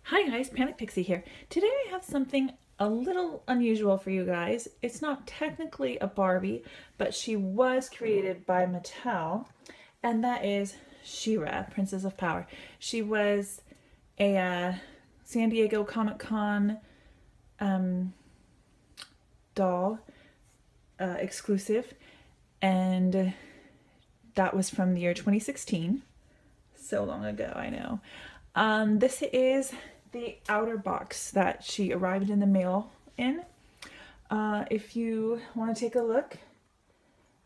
Hi guys, Panic Pixie here. Today I have something a little unusual for you guys. It's not technically a Barbie, but she was created by Mattel, and that is She-Ra, Princess of Power. She was a San Diego Comic-Con doll exclusive, and that was from the year 2016. So long ago, I know. This is the outer box that she arrived in the mail in. If you want to take a look,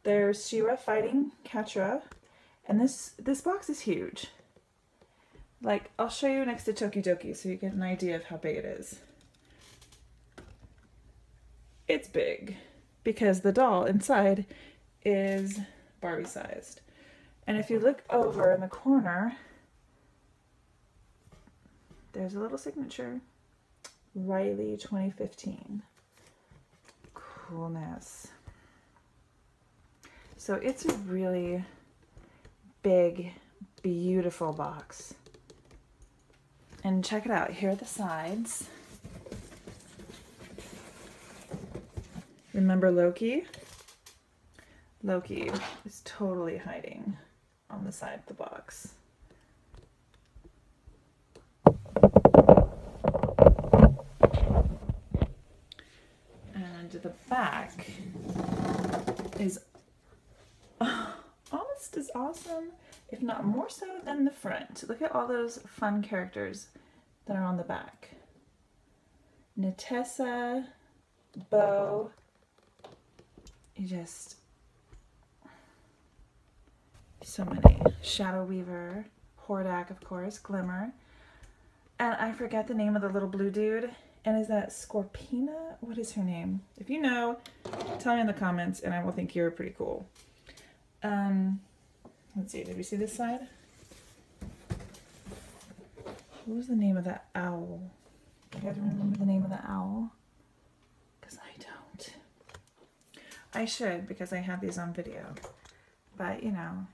there's She-Ra fighting Catra, and this box is huge. Like, I'll show you next to Tokidoki so you get an idea of how big it is. It's big because the doll inside is Barbie sized. And if you look over in the corner, there's a little signature, Riley 2015. Coolness. So it's a really big, beautiful box. And check it out, here are the sides. Remember Loki? Loki is totally hiding on the side of the box. And the back is almost as awesome, if not more so, than the front. Look at all those fun characters that are on the back. Natessa, Bo, so many. Shadow Weaver, Hordak, of course, Glimmer. And I forget the name of the little blue dude. And is that Scorpina? What is her name? If you know, tell me in the comments and I will think you're pretty cool. Let's see, did we see this side? What was the name of that owl? You guys remember the name of the owl? Because I don't. I should, because I have these on video. But, you know,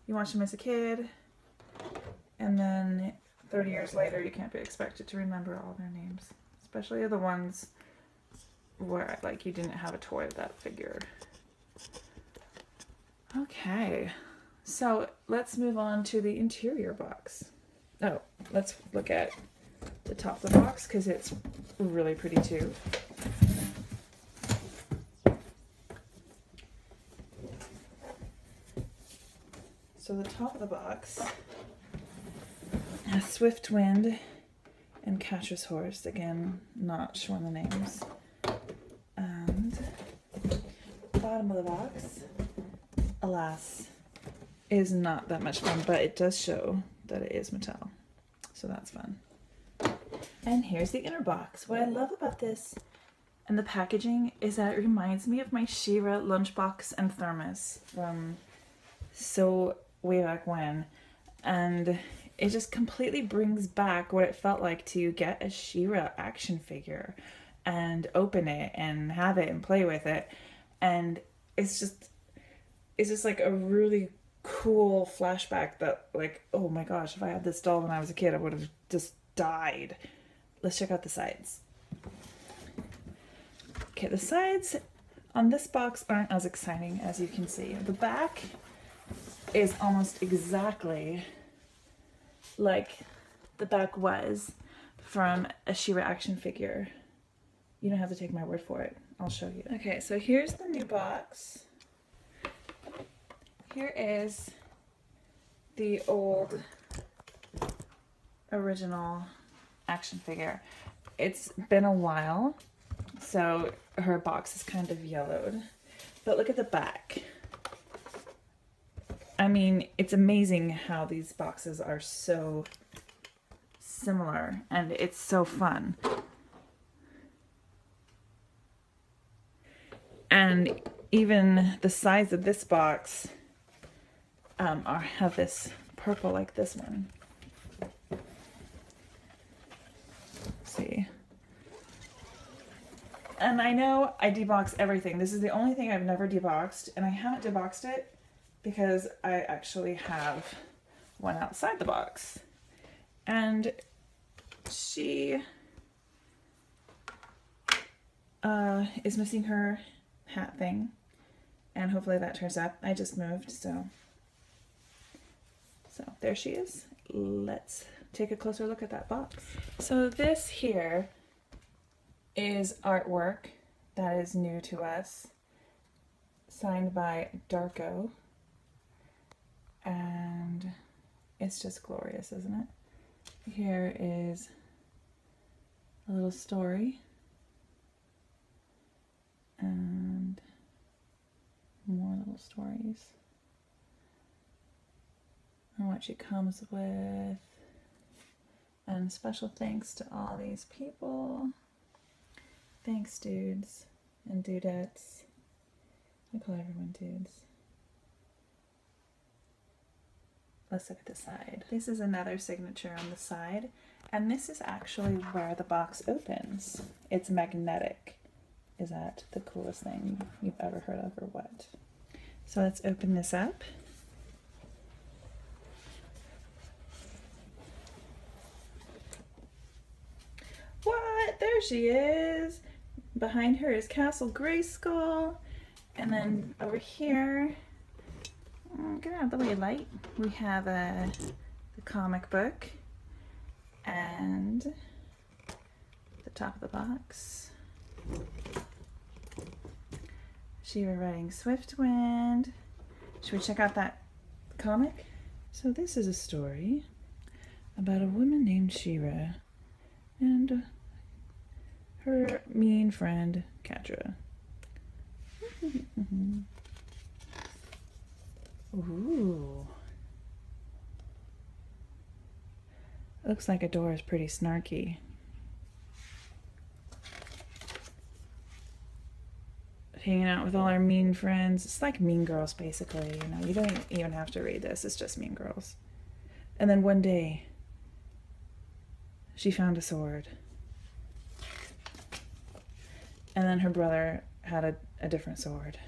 you watch them as a kid, and then 30 years later, you can't be expected to remember all their names. Especially the ones where, like, you didn't have a toy of that figure. Okay, so let's move on to the interior box. Oh, let's look at the top of the box, because it's really pretty too. So the top of the box has Swift Wind and Catra's horse. Again, not showing the names. And the bottom of the box, alas, is not that much fun, but it does show that it is Mattel. So that's fun. And here's the inner box. What I love about this and the packaging is that it reminds me of my She-Ra lunchbox and thermos from so way back when. And it just completely brings back what it felt like to get a She-Ra action figure and open it and have it and play with it. And it's just like a really cool flashback that, like, oh my gosh, if I had this doll when I was a kid, I would have just died. Let's check out the sides. Okay, the sides on this box aren't as exciting as you can see. The back is almost exactly like the back was from a She-Ra action figure. You don't have to take my word for it. I'll show you. Okay, so here's the new box. Here is the old original action figure. It's been a while, so her box is kind of yellowed. But look at the back. I mean, it's amazing how these boxes are so similar, and it's so fun. And even the size of this box have this purple like this one. Let's see. And I know I debox everything. This is the only thing I've never deboxed, and I haven't deboxed it because I actually have one outside the box. And she is missing her hat thing, and hopefully that turns up. I just moved, so there she is. Let's take a closer look at that box. So this here is artwork that is new to us, signed by Darko, and it's just glorious, isn't it? Here is a little story and more little stories and what she comes with, and special thanks to all these people. Thanks, dudes and dudettes. I call everyone dudes. Let's look at the side. This is another signature on the side, and this is actually where the box opens. It's magnetic. Is that the coolest thing you've ever heard of, or what? So let's open this up. What? There she is. Behind her is Castle Grayskull, and then over here, get out of the way, light. We have the comic book and the top of the box. She-Ra riding Swiftwind. Should we check out that comic? So this is a story about a woman named She-Ra and her mean friend Catra. Ooh. Looks like Adora's pretty snarky. Hanging out with all our mean friends. It's like Mean Girls, basically. You know, you don't even have to read this. It's just Mean Girls. And then one day, she found a sword. And then her brother had a different sword.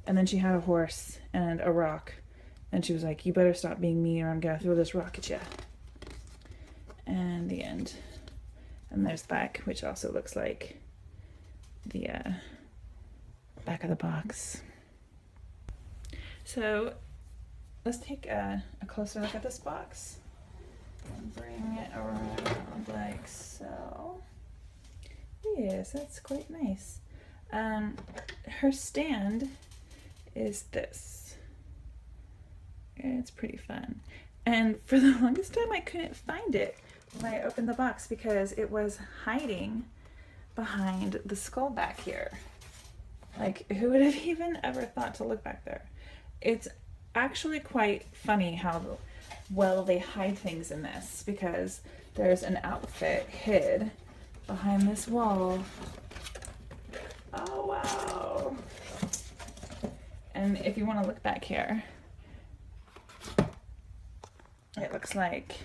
And then she had a horse and a rock. And she was like, you better stop being mean or I'm gonna throw this rock at you. And the end. And there's the back, which also looks like the back of the box. So let's take a closer look at this box. And bring it around like so. Yes, that's quite nice. Her stand is this. It's pretty fun. And for the longest time I couldn't find it when I opened the box because it was hiding behind the skull back here. Like, who would have even ever thought to look back there? It's actually quite funny how well they hide things in this, because there's an outfit hid behind this wall. Oh wow. And if you want to look back here, it looks like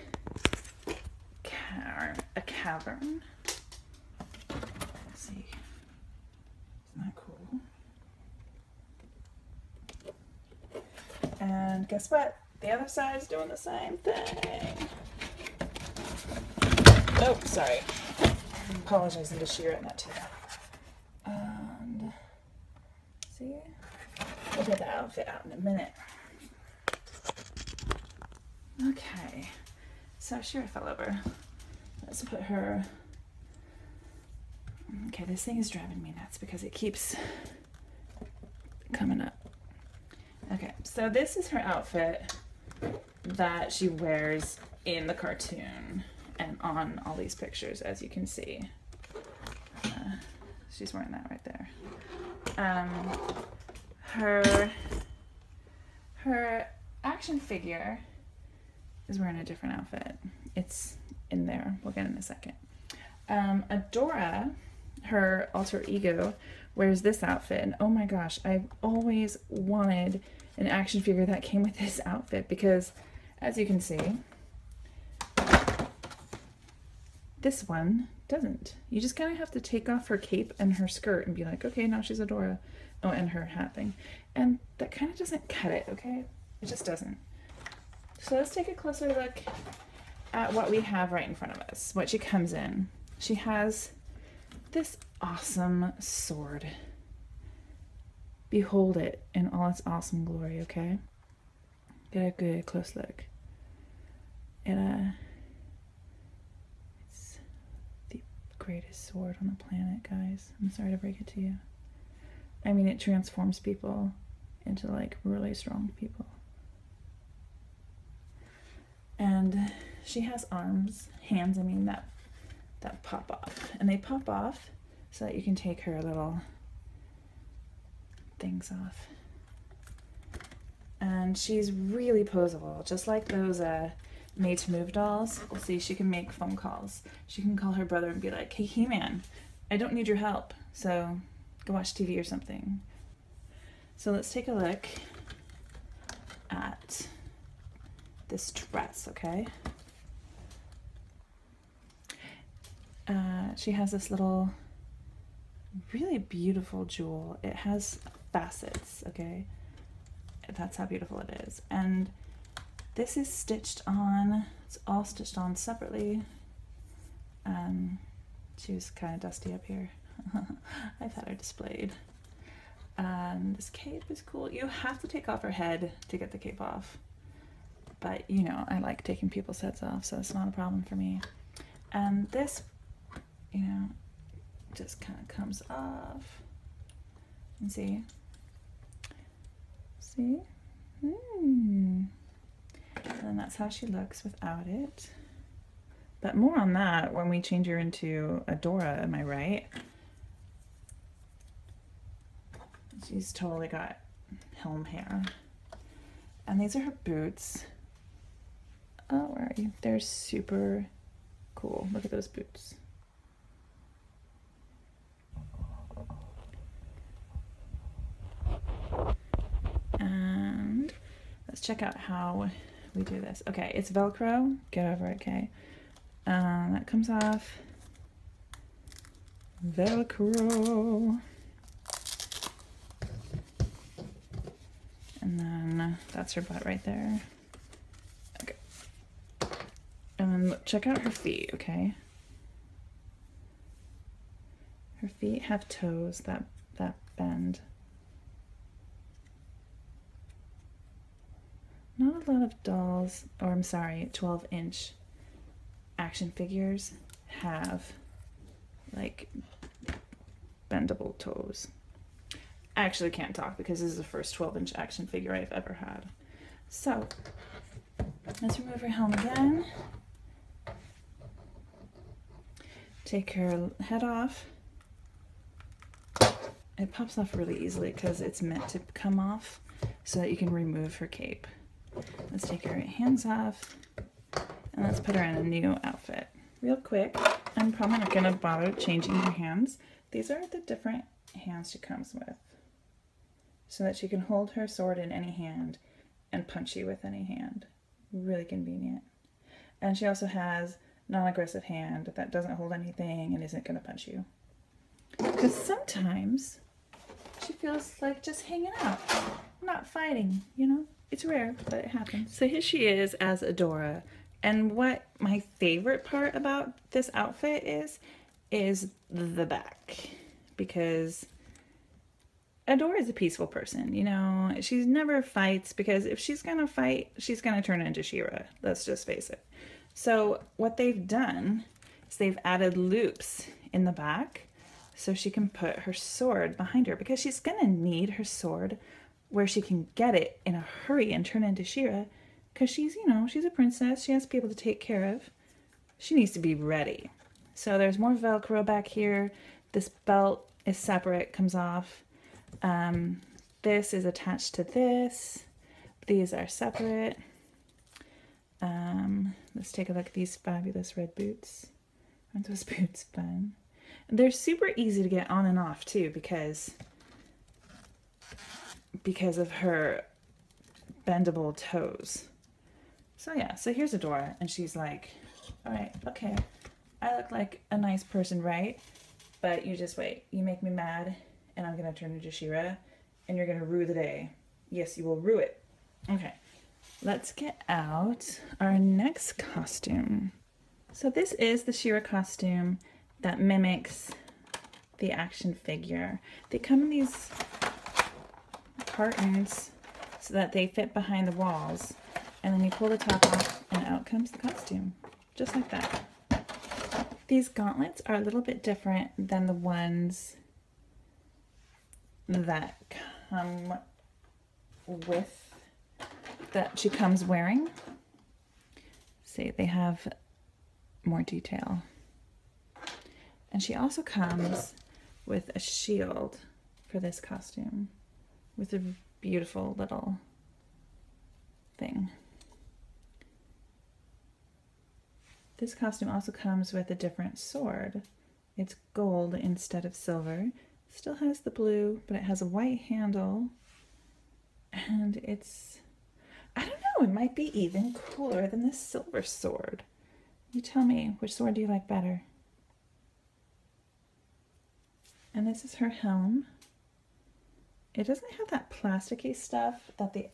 a cavern. Let's see. Isn't that cool? And guess what? The other side is doing the same thing. Oh, sorry. I'm apologizing to She-Ra in that too. And see? We'll get the outfit out in a minute. Okay. So She-Ra fell over. Let's put her... Okay, this thing is driving me nuts because it keeps coming up. Okay, so this is her outfit that she wears in the cartoon and on all these pictures, as you can see. She's wearing that right there. Her action figure is wearing a different outfit. It's in there. We'll get in a second. Adora, her alter ego, wears this outfit, and oh my gosh, I've always wanted an action figure that came with this outfit because, as you can see, this one doesn't. You just kind of have to take off her cape and her skirt and be like, okay, now she's Adora. Oh, and her hat thing. And that kind of doesn't cut it, okay? It just doesn't. So let's take a closer look at what we have right in front of us, what she comes in. She has this awesome sword. Behold it in all its awesome glory, okay? Get a good close look. It's the greatest sword on the planet, guys. I'm sorry to break it to you. I mean, it transforms people into like really strong people. And she has hands, I mean, that pop off. And they pop off so that you can take her little things off. And she's really posable, just like those made to move dolls. See, she can make phone calls. She can call her brother and be like, hey, He-Man, I don't need your help, so go watch TV or something. So let's take a look at this dress, okay? She has this little really beautiful jewel. It has facets, okay? That's how beautiful it is. And this is stitched on, it's all stitched on separately. She was kind of dusty up here. I've had her displayed. This cape is cool. You have to take off her head to get the cape off. But, you know, I like taking people's heads off, so it's not a problem for me. And this, you know, just kind of comes off. And see? See? And that's how she looks without it. But more on that when we change her into Adora, am I right? She's totally got helm hair. And these are her boots. Oh, where are you? They're super cool. Look at those boots. And let's check out how we do this. Okay, it's Velcro. Get over it, okay? That comes off. Velcro. And then that's her butt right there. Okay. And then check out her feet, okay? Her feet have toes that bend. Not a lot of dolls, or I'm sorry, 12-inch action figures have like bendable toes. I actually can't talk because this is the first 12-inch action figure I've ever had. So let's remove her helm again. Take her head off. It pops off really easily because it's meant to come off so that you can remove her cape. Let's take her hands off and let's put her in a new outfit. Real quick, I'm probably not going to bother changing her hands. These are the different hands she comes with, so that she can hold her sword in any hand and punch you with any hand. Really convenient. And she also has non-aggressive hand that doesn't hold anything and isn't going to punch you. Because sometimes she feels like just hanging out, not fighting, you know? It's rare, but it happens. So here she is as Adora. And what my favorite part about this outfit is the back. Because Adora is a peaceful person, you know? She never fights, because if she's gonna fight, she's gonna turn into She-Ra. Let's just face it. So what they've done is they've added loops in the back so she can put her sword behind her, because she's gonna need her sword where she can get it in a hurry and turn into She-Ra, because she's, you know, she's a princess. She has people to take care of. She needs to be ready. So there's more Velcro back here. This belt is separate, comes off. This is attached to this. These are separate. Let's take a look at these fabulous red boots. Aren't those boots fun? They're super easy to get on and off too, because of her bendable toes. So yeah, so here's Adora, and she's like, all right, okay, I look like a nice person, right? But you just wait. You make me mad, and I'm gonna turn into She-Ra, and you're gonna rue the day. Yes, you will rue it. Okay, let's get out our next costume. So this is the She-Ra costume that mimics the action figure. They come in these cartons so that they fit behind the walls, and then you pull the top off and out comes the costume, just like that. These gauntlets are a little bit different than the ones that come with, that she comes wearing. See, they have more detail. And she also comes with a shield for this costume, with a beautiful little thing. This costume also comes with a different sword. It's gold instead of silver. Still has the blue, but it has a white handle. And it's, I don't know, it might be even cooler than the silver sword. You tell me, which sword do you like better? And this is her helm. It doesn't have that plasticky stuff that the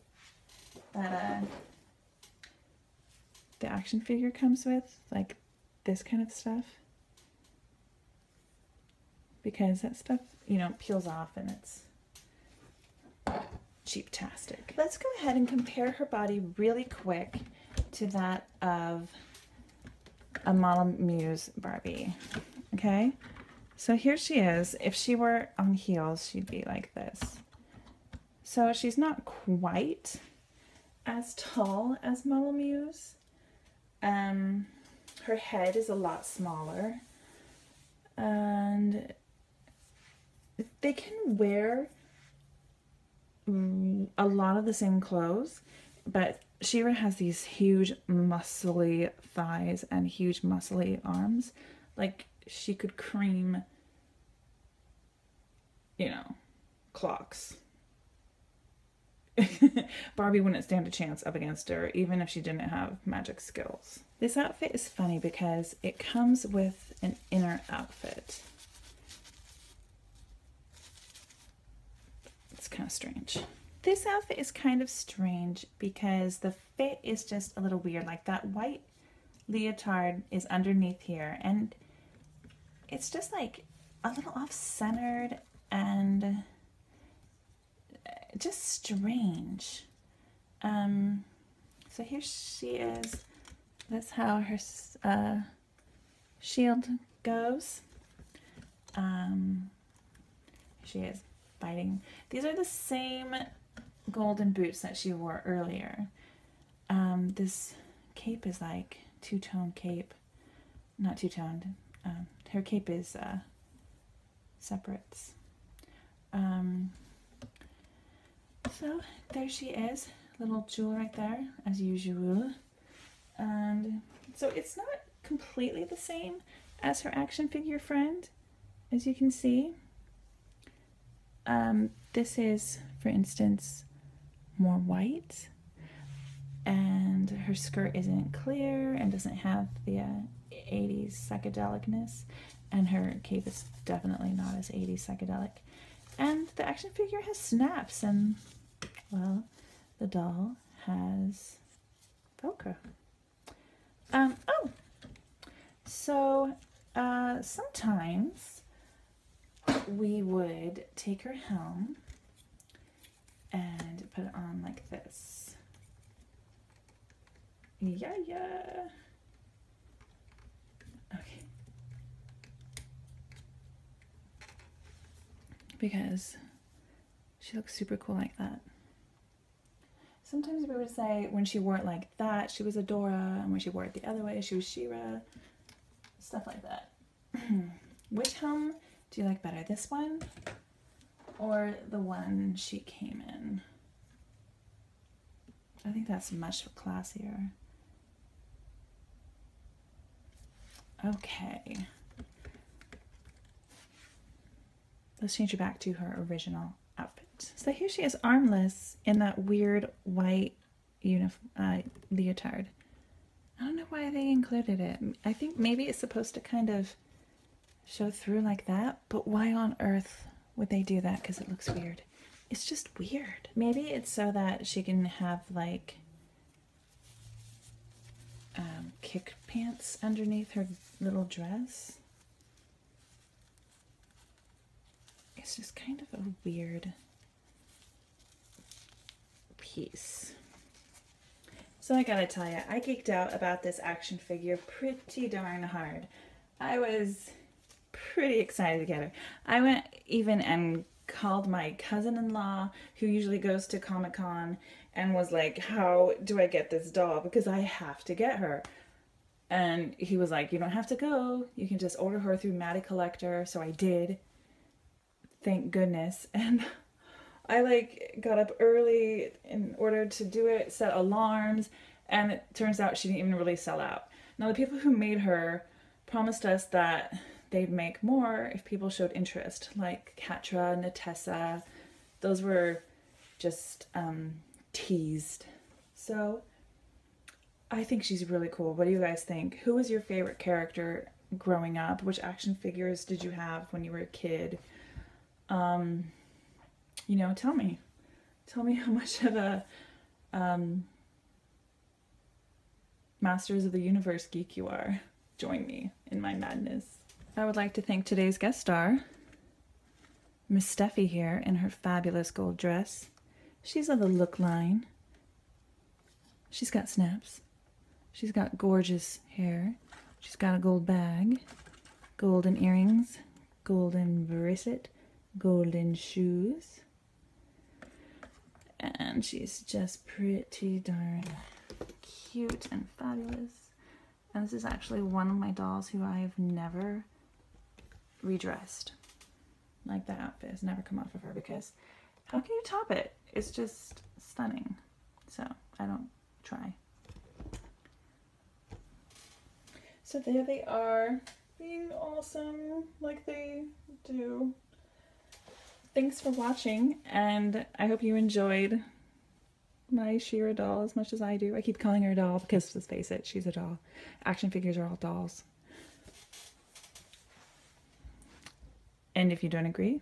action figure comes with, like this kind of stuff. Because that stuff, you know, peels off and it's cheap-tastic. Let's go ahead and compare her body really quick to that of a Model Muse Barbie. Okay? So here she is. If she were on heels, she'd be like this. So she's not quite as tall as Model Muse. Her head is a lot smaller. And they can wear a lot of the same clothes, but She-Ra has these huge muscly thighs and huge muscly arms. Like she could cream, you know, clocks. Barbie wouldn't stand a chance up against her, even if she didn't have magic skills. This outfit is funny because it comes with an inner outfit. It's kind of strange. This outfit is kind of strange because the fit is just a little weird. Like that white leotard is underneath here and it's just like a little off-centered and just strange. So here she is. That's how her shield goes. She is biting. These are the same golden boots that she wore earlier. This cape is like two-tone cape. Not two-toned. Her cape is separates. So there she is, little jewel right there, as usual. And so it's not completely the same as her action figure friend, as you can see. This is, for instance, more white, and her skirt isn't clear and doesn't have the 80s psychedelicness, and her cape is definitely not as 80s psychedelic. And the action figure has snaps, and, well, the doll has Velcro. So sometimes we would take her helm and put it on like this. Yeah. Okay. Because she looks super cool like that. Sometimes we would say when she wore it like that, she was a Dora, and when she wore it the other way, she was She-Ra. Stuff like that. Which helm do you like better? This one or the one she came in? I think that's much classier. Okay. Let's change her back to her original outfit. So here she is armless in that weird white leotard. I don't know why they included it. I think maybe it's supposed to kind of show through like that, but why on earth would they do that? Because it looks weird. It's just weird. Maybe it's so that she can have like kick pants underneath her little dress. It's just kind of a weird piece. So I gotta tell you, I geeked out about this action figure pretty darn hard. I was pretty excited to get her. I went even and called my cousin-in-law, who usually goes to Comic-Con, and was like, how do I get this doll? Because I have to get her. And he was like, you don't have to go. You can just order her through Matty Collector. So I did. Thank goodness. And I like got up early in order to do it, set alarms, and it turns out she didn't even really sell out. Now the people who made her promised us that they'd make more if people showed interest, like Katra, Natessa. Those were just teased. So I think she's really cool. What do you guys think? Who was your favorite character growing up? Which action figures did you have when you were a kid? You know, tell me. Tell me how much of a Masters of the Universe geek you are. Join me in my madness. I would like to thank today's guest star, Miss Steffi here in her fabulous gold dress. She's of the look line. She's got snaps. She's got gorgeous hair. She's got a gold bag, golden earrings, golden bracelet, golden shoes. And she's just pretty darn cute and fabulous. And this is actually one of my dolls who I have never redressed. Like that outfit has never come off of her, because how can you top it? It's just stunning. So I don't try. So there they are, being awesome like they do. Thanks for watching, and I hope you enjoyed my She-Ra doll as much as I do. I keep calling her a doll because, let's face it, she's a doll. Action figures are all dolls. And if you don't agree,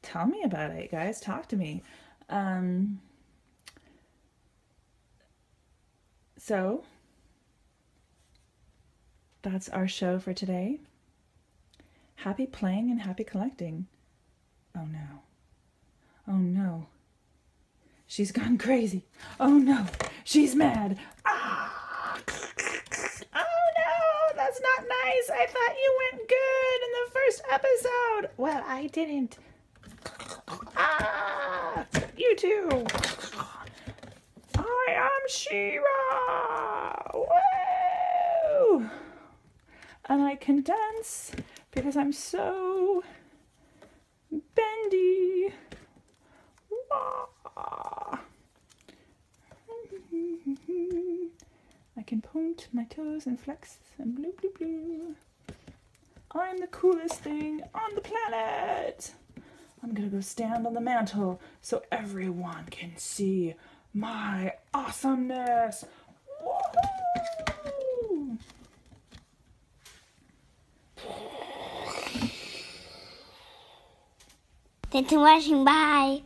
tell me about it, guys. Talk to me. So that's our show for today. Happy playing and happy collecting. Oh no. Oh no. She's gone crazy. Oh no. She's mad. Ah! Oh no, that's not nice. I thought you went good in the first episode. Well, I didn't. Ah! You too. I am She-Ra. Woo! And I can dance because I'm so bendy. Wah. I can point my toes and flex and blue, blue, blue. I'm the coolest thing on the planet. I'm gonna go stand on the mantle so everyone can see my awesomeness. Woohoo! Thanks for watching. Bye.